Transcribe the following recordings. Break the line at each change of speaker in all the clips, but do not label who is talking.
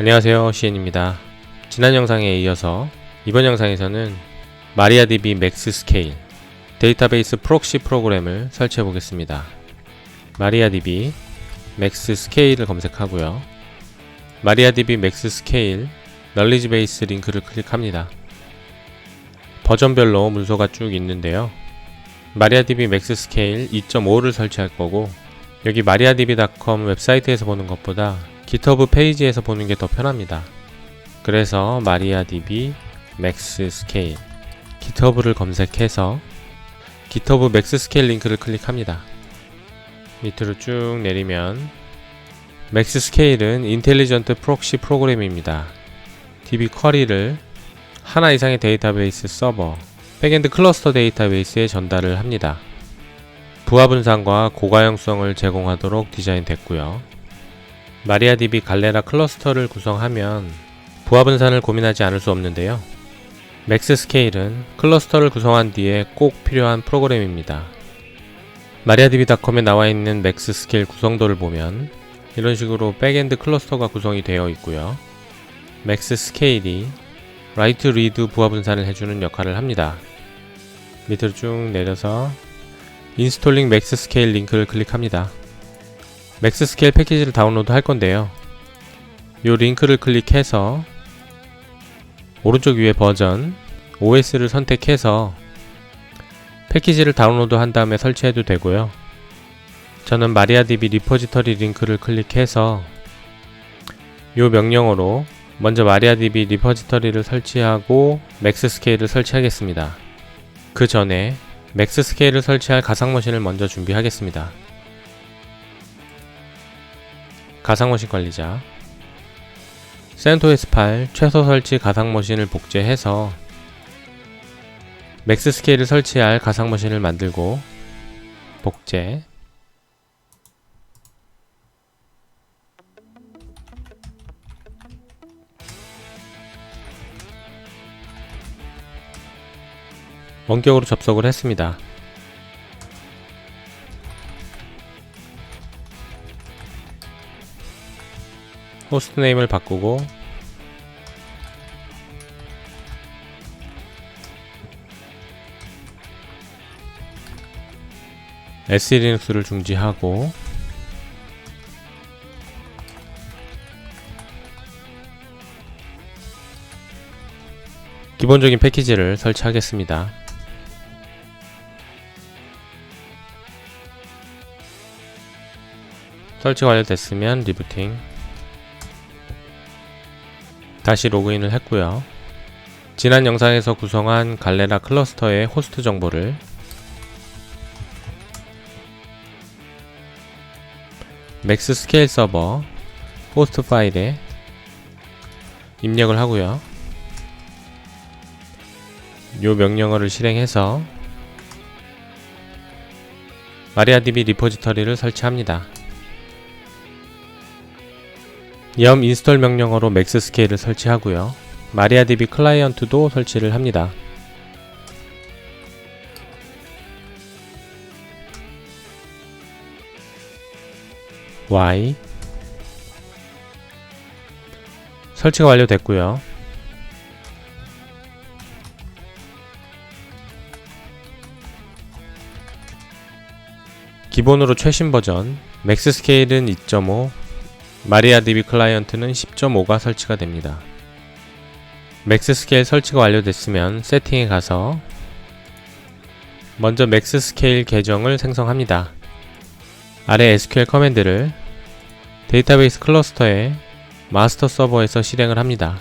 안녕하세요, 시엔입니다. 지난 영상에 이어서 이번 영상에서는 마리아DB 맥스 스케일 데이터베이스 프록시 프로그램을 설치해 보겠습니다. 마리아DB 맥스 스케일을 검색하고요. 마리아DB 맥스 스케일 널리지 베이스 링크를 클릭합니다. 버전별로 문서가 쭉 있는데요. 마리아DB 맥스 스케일 2.5를 설치할 거고, 여기 mariadb.com 웹사이트에서 보는 것보다 GitHub 페이지에서 보는 게 더 편합니다. 그래서 mariadb max scale GitHub를 검색해서 GitHub max scale 링크를 클릭합니다. 밑으로 쭉 내리면 max scale은 인텔리전트 프록시 프로그램입니다. DB 쿼리를 하나 이상의 데이터베이스 서버, 백엔드 클러스터 데이터베이스에 전달을 합니다. 부하 분산과 고가용성을 제공하도록 디자인됐고요. 마리아DB 갈레라 클러스터를 구성하면 부하 분산을 고민하지 않을 수 없는데요. 맥스 스케일은 클러스터를 구성한 뒤에 꼭 필요한 프로그램입니다. mariadb.com에 나와 있는 맥스 스케일 구성도를 보면 이런 식으로 백엔드 클러스터가 구성이 되어 있고요. 맥스 스케일이 라이트 리드 부하 분산을 해주는 역할을 합니다. 밑으로 쭉 내려서 인스톨링 맥스 스케일 링크를 클릭합니다. 맥스 스케일 패키지를 다운로드 할 건데요. 이 링크를 클릭해서 오른쪽 위에 버전 OS를 선택해서 패키지를 다운로드 한 다음에 설치해도 되고요. 저는 마리아DB 리포지터리 링크를 클릭해서 이 명령어로 먼저 마리아DB 리포지터리를 설치하고 맥스 스케일을 설치하겠습니다. 그 전에 맥스 스케일을 설치할 가상머신을 먼저 준비하겠습니다. 가상머신 관리자 CentOS 8 최소 설치 가상머신을 복제해서 맥스 스케일을 설치할 가상머신을 만들고 복제 원격으로 접속을 했습니다. 호스트 네임을 바꾸고 SE리눅스를 중지하고 기본적인 패키지를 설치하겠습니다. 설치 완료됐으면 리부팅, 다시 로그인을 했고요. 지난 영상에서 구성한 갈레라 클러스터의 호스트 정보를 맥스 스케일 서버 호스트 파일에 입력을 하고요. 이 명령어를 실행해서 마리아DB 리포지터리를 설치합니다. 염 인스톨 명령어로 맥스 스케일을 설치하고요. 마리아DB 클라이언트도 설치를 합니다. Y 설치가 완료됐고요. 기본으로 최신 버전 맥스 스케일은 2.5, 마리아DB 클라이언트는 10.5가 설치가 됩니다. 맥스 스케일 설치가 완료됐으면 세팅에 가서 먼저 맥스 스케일 계정을 생성합니다. 아래 SQL 커맨드를 데이터베이스 클러스터의 마스터 서버에서 실행을 합니다.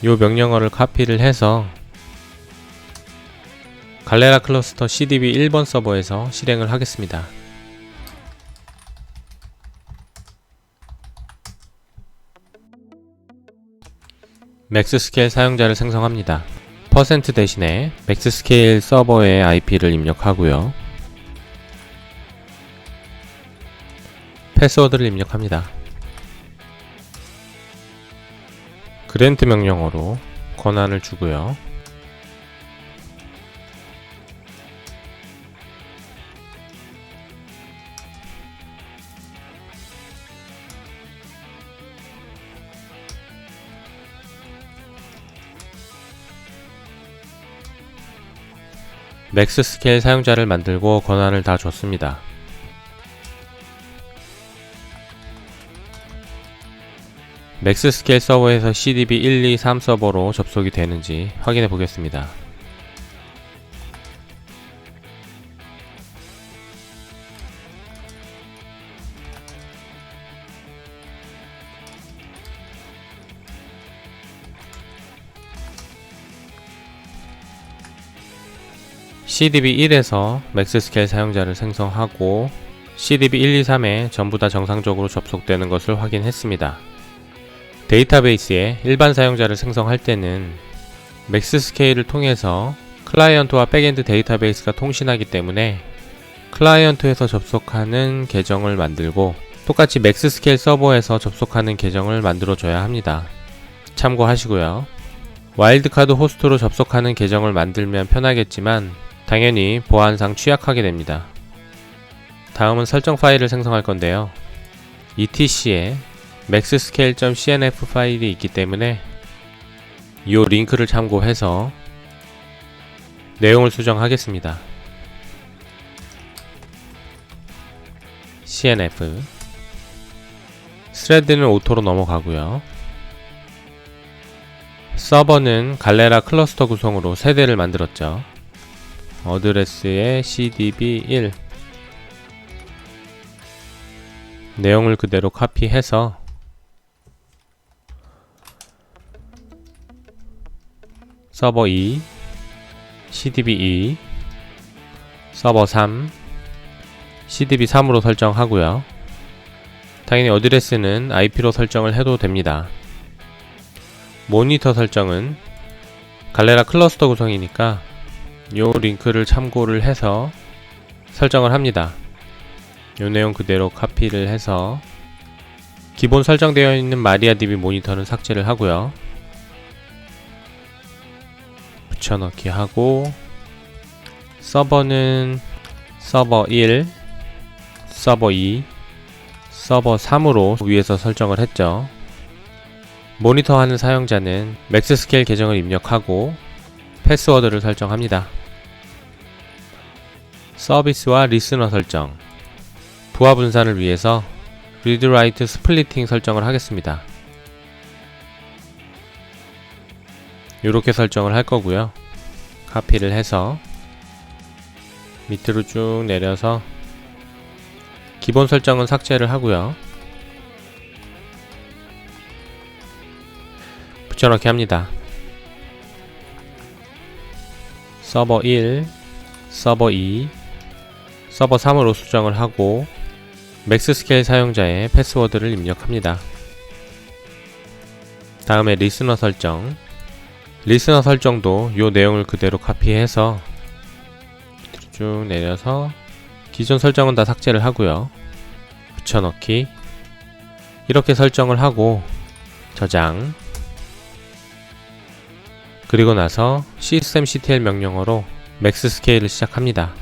이 명령어를 카피를 해서 갈레라 클러스터 CDB 1번 서버에서 실행을 하겠습니다. 맥스 스케일 사용자를 생성합니다. 퍼센트 대신에 맥스 스케일 서버의 IP를 입력하고요. 패스워드를 입력합니다. 그랜트 명령어로 권한을 주고요. 맥스스케일 사용자를 만들고 권한을 다 줬습니다. 맥스스케일 서버에서 CDB 1, 2, 3 서버로 접속이 되는지 확인해 보겠습니다. CDB1에서 맥스스케일 사용자를 생성하고 CDB 1, 2, 3에 전부 다 정상적으로 접속되는 것을 확인했습니다. 데이터베이스에 일반 사용자를 생성할 때는 맥스스케일을 통해서 클라이언트와 백엔드 데이터베이스가 통신하기 때문에 클라이언트에서 접속하는 계정을 만들고 똑같이 맥스스케일 서버에서 접속하는 계정을 만들어줘야 합니다. 참고하시고요. 와일드카드 호스트로 접속하는 계정을 만들면 편하겠지만 당연히 보안상 취약하게 됩니다. 다음은 설정 파일을 생성할 건데요. etc에 maxscale.cnf 파일이 있기 때문에 이 링크를 참고해서 내용을 수정하겠습니다. cnf 스레드는 오토로 넘어가고요. 서버는 갈레라 클러스터 구성으로 3대를 만들었죠. 어드레스에 cdb1 내용을 그대로 카피해서 서버 2, cdb2, 서버 3, cdb3으로 설정하고요. 당연히 어드레스는 IP로 설정을 해도 됩니다. 모니터 설정은 갈레라 클러스터 구성이니까 요 링크를 참고를 해서 설정을 합니다. 요 내용 그대로 카피를 해서 기본 설정되어 있는 마리아DB 모니터는 삭제를 하고요. 붙여넣기 하고 서버는 서버 1, 서버 2, 서버 3으로 위에서 설정을 했죠. 모니터 하는 사용자는 맥스스케일 계정을 입력하고 패스워드를 설정합니다. 서비스와 리스너 설정, 부하 분산을 위해서 리드 라이트 스플리팅 설정을 하겠습니다. 이렇게 설정을 할 거고요. 카피를 해서 밑으로 쭉 내려서 기본 설정은 삭제를 하고요. 붙여넣기 합니다. 서버 1, 서버 2, 서버 3으로 수정을 하고 맥스스케일 사용자의 패스워드를 입력합니다. 다음에 리스너 설정, 리스너 설정도 이 내용을 그대로 카피해서 쭉 내려서 기존 설정은 다 삭제를 하고요. 붙여넣기, 이렇게 설정을 하고 저장, 그리고 나서 systemctl 명령어로 맥스스케일을 시작합니다.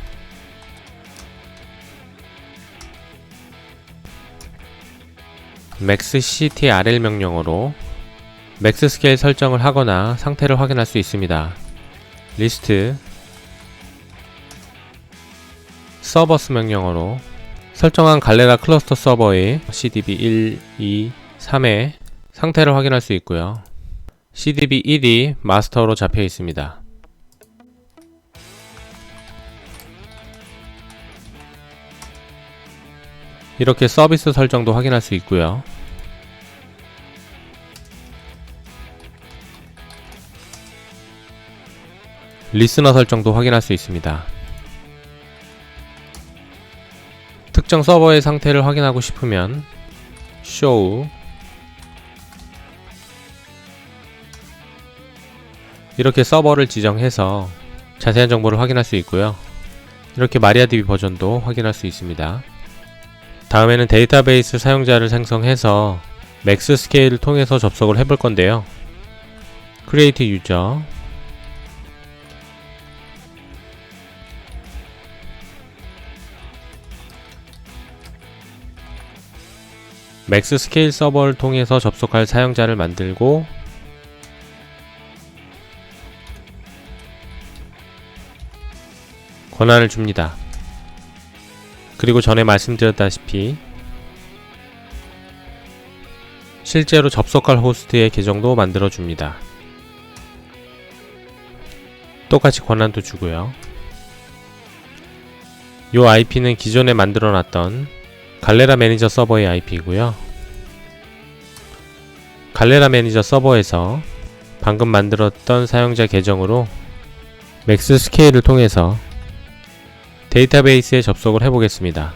maxctrl 명령어로 맥스스케일 설정을 하거나 상태를 확인할 수 있습니다. 리스트 서버스 명령어로 설정한 갈레라 클러스터 서버의 cdb 1, 2, 3의 상태를 확인할 수 있고요. cdb 1이 마스터로 잡혀 있습니다. 이렇게 서비스 설정도 확인할 수 있고요. 리스너 설정도 확인할 수 있습니다. 특정 서버의 상태를 확인하고 싶으면 show 이렇게 서버를 지정해서 자세한 정보를 확인할 수 있고요. 이렇게 마리아DB 버전도 확인할 수 있습니다. 다음에는 데이터베이스 사용자를 생성해서 맥스스케일을 통해서 접속을 해볼 건데요. Create User, 맥스스케일 서버를 통해서 접속할 사용자를 만들고 권한을 줍니다. 그리고 전에 말씀드렸다시피 실제로 접속할 호스트의 계정도 만들어줍니다. 똑같이 권한도 주고요. 요 IP는 기존에 만들어놨던 갈레라 매니저 서버의 IP이고요. 갈레라 매니저 서버에서 방금 만들었던 사용자 계정으로 맥스 스케일을 통해서 데이터베이스에 접속을 해보겠습니다.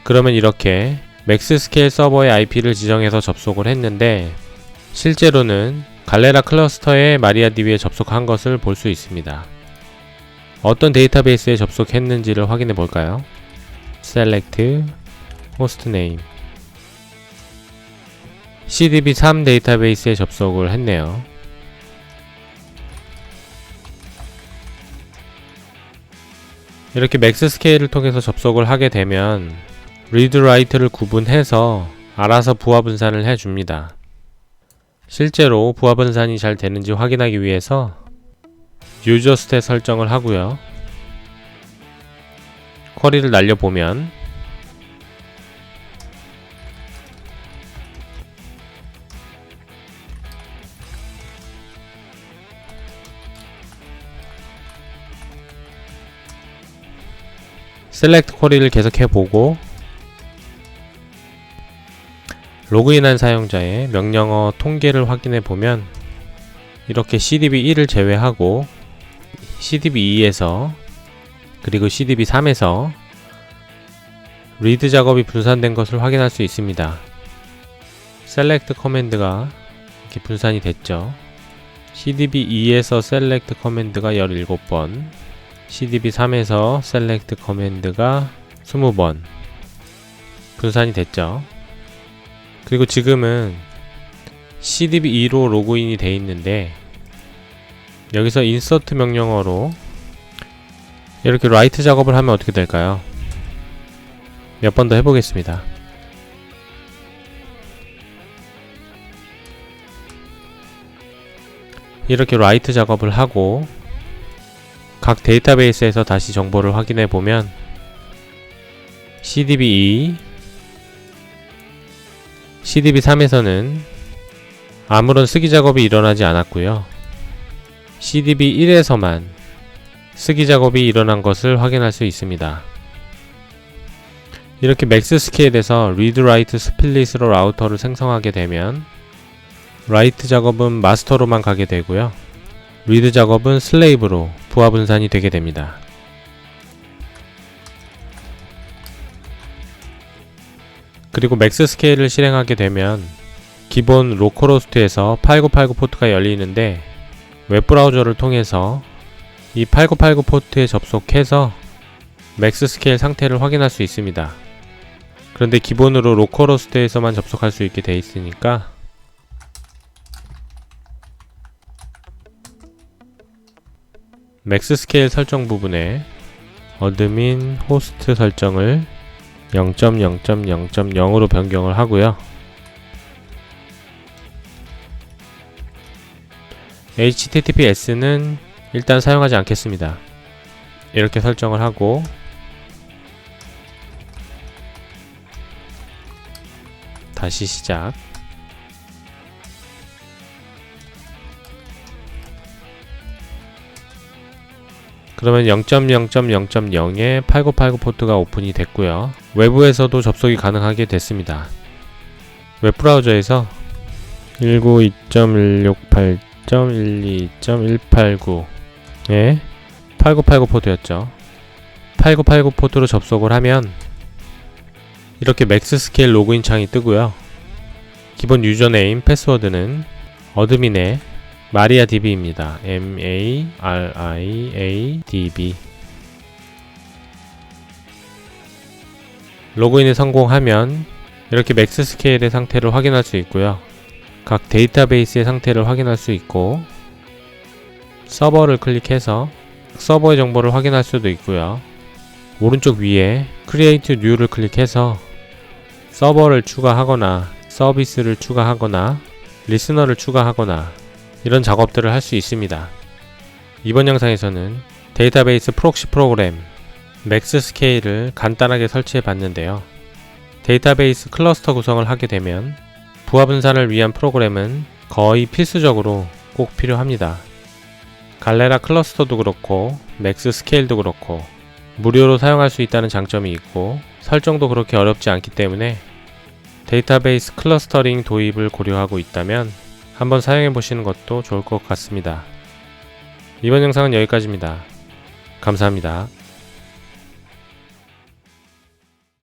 그러면 이렇게 맥스 스케일 서버의 IP를 지정해서 접속을 했는데 실제로는 갈레라 클러스터의 마리아DB에 접속한 것을 볼 수 있습니다. 어떤 데이터베이스에 접속했는지를 확인해 볼까요? Select Hostname CDB3 데이터베이스에 접속을 했네요. 이렇게 맥스 스케일을 통해서 접속을 하게 되면 리드 라이트를 구분해서 알아서 부하 분산을 해줍니다. 실제로 부하 분산이 잘 되는지 확인하기 위해서 유저 스탯 설정을 하고요. 쿼리를 날려보면 셀렉트 쿼리를 계속해보고 로그인한 사용자의 명령어 통계를 확인해보면 이렇게 CDB1을 제외하고 CDB2에서 그리고 CDB3에서 리드 작업이 분산된 것을 확인할 수 있습니다. 셀렉트 커맨드가 이렇게 분산이 됐죠. CDB2에서 셀렉트 커맨드가 17번, CDB3에서 셀렉트 커맨드가 20번 분산이 됐죠. 그리고 지금은 CDB2로 로그인이 되어 있는데 여기서 인서트 명령어로 이렇게 라이트 작업을 하면 어떻게 될까요? 몇 번 더 해보겠습니다. 이렇게 라이트 작업을 하고 각 데이터베이스에서 다시 정보를 확인해 보면 CDB2, CDB3에서는 아무런 쓰기 작업이 일어나지 않았고요. CDB1에서만 쓰기 작업이 일어난 것을 확인할 수 있습니다. 이렇게 맥스 스케일에서 리드 라이트 스플릿으로 라우터를 생성하게 되면 라이트 작업은 마스터로만 가게 되고요. 리드 작업은 슬레이브로 부하 분산이 되게 됩니다. 그리고 맥스 스케일을 실행하게 되면 기본 로컬호스트에서 8989 포트가 열리는데 웹브라우저를 통해서 이 8989 포트에 접속해서 맥스 스케일 상태를 확인할 수 있습니다. 그런데 기본으로 로컬호스트에서만 접속할 수 있게 되어 있으니까 맥스 스케일 설정 부분에 어드민 호스트 설정을 0.0.0.0으로 변경을 하고요. HTTPS는 일단 사용하지 않겠습니다. 이렇게 설정을 하고 다시 시작. 그러면 0.0.0.0에 8989 포트가 오픈이 됐고요. 외부에서도 접속이 가능하게 됐습니다. 웹브라우저에서 192.168.12.189에 8989 포트였죠. 8989 포트로 접속을 하면 이렇게 맥스 스케일 로그인 창이 뜨고요. 기본 유저네임, 패스워드는 어드민의 마리아DB입니다. MARIADB. 로그인에 성공하면 이렇게 맥스 스케일의 상태를 확인할 수 있고요. 각 데이터베이스의 상태를 확인할 수 있고 서버를 클릭해서 서버의 정보를 확인할 수도 있고요. 오른쪽 위에 Create New를 클릭해서 서버를 추가하거나 서비스를 추가하거나 리스너를 추가하거나 이런 작업들을 할 수 있습니다. 이번 영상에서는 데이터베이스 프록시 프로그램 맥스스케일을 간단하게 설치해 봤는데요. 데이터베이스 클러스터 구성을 하게 되면 부하 분산을 위한 프로그램은 거의 필수적으로 꼭 필요합니다. 갈레라 클러스터도 그렇고 맥스스케일도 그렇고 무료로 사용할 수 있다는 장점이 있고 설정도 그렇게 어렵지 않기 때문에 데이터베이스 클러스터링 도입을 고려하고 있다면 한번 사용해 보시는 것도 좋을 것 같습니다. 이번 영상은 여기까지입니다. 감사합니다.